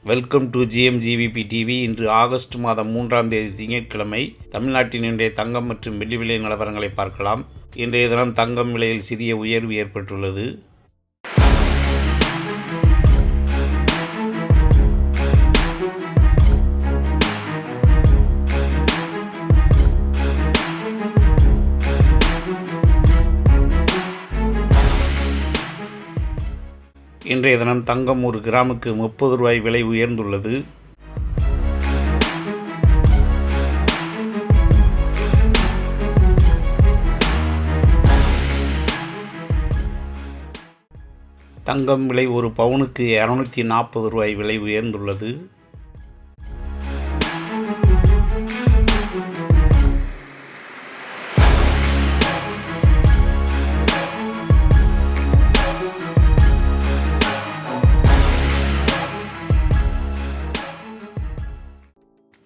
Welcome to GMGVP TV. இன்று August மாதம் 3ஆம் தேதி திங்கட்கிழமை. தமிழ்நாட்டின் இன்றைய தங்கம் மற்றும் வெள்ளி விலை நிலவரங்களை பார்க்கலாம். இன்றைய தினம் தங்கம் விலையில் சிறிய உயர்வு ஏற்பட்டுள்ளது. இன்றைய தினம் தங்கம் ஒரு கிராமுக்கு 30 ரூபாய் விலை உயர்ந்துள்ளது. தங்கம் விலை ஒரு பவுனுக்கு 240 ரூபாய் விலை உயர்ந்துள்ளது.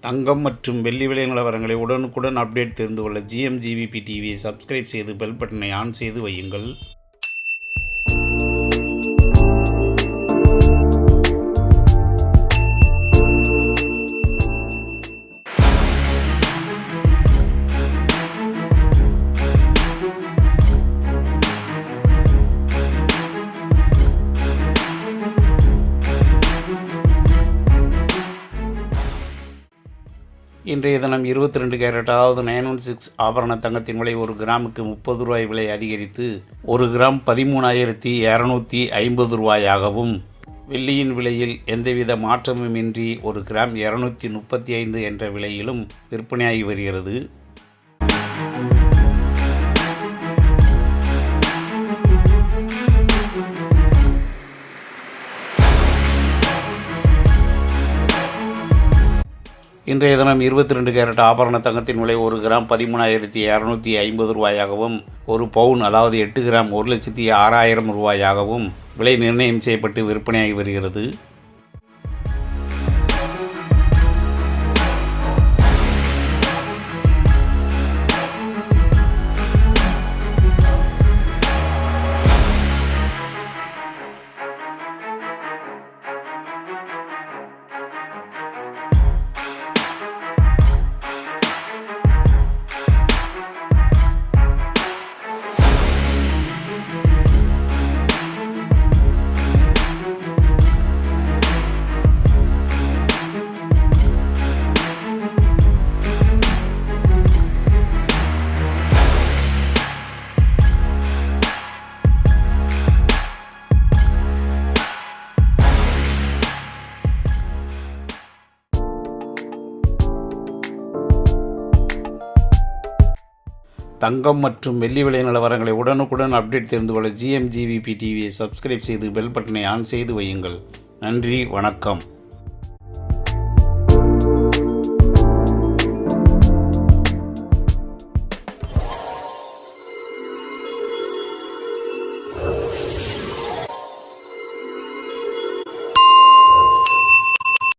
தங்கம் மற்றும் வெள்ளி விலை நிலவரங்களை உடனுக்குடன் அப்டேட் தெரிந்து கொள்ள GMGVP டிவியை சப்ஸ்கிரைப் செய்து பெல் பட்டனை ஆன் செய்து வையுங்கள். இன்றைய தினம் 22 கேரட் அதாவது 916 ஆபரண தங்கத்தின் விலை ஒரு கிராமுக்கு 30 ரூபாய் விலை அதிகரித்து ஒரு கிராம் 13,250 ரூபாயாகவும், வெள்ளியின் விலையில் எந்தவித மாற்றமுமின்றி ஒரு கிராம் 235 என்ற விலையிலும் விற்பனையாகி வருகிறது. இன்றைய தினம் 22 கேரட் ஆபரண தங்கத்தின் விலை ஒரு கிராம் 13,250 ரூபாயாகவும், ஒரு பவுன் அதாவது 8 கிராம் 1,06,000 ரூபாயாகவும் விலை நிர்ணயம் செய்யப்பட்டு விற்பனையாகி வருகிறது. தங்கம் மற்றும் வெள்ளி விலை நிலவரங்களை உடனுக்குடன் அப்டேட் தெரிந்து கொள்ள GMGVP டிவியை சப்ஸ்கிரைப் செய்து பெல் பட்டனை ஆன் செய்து வையுங்கள். நன்றி, வணக்கம்.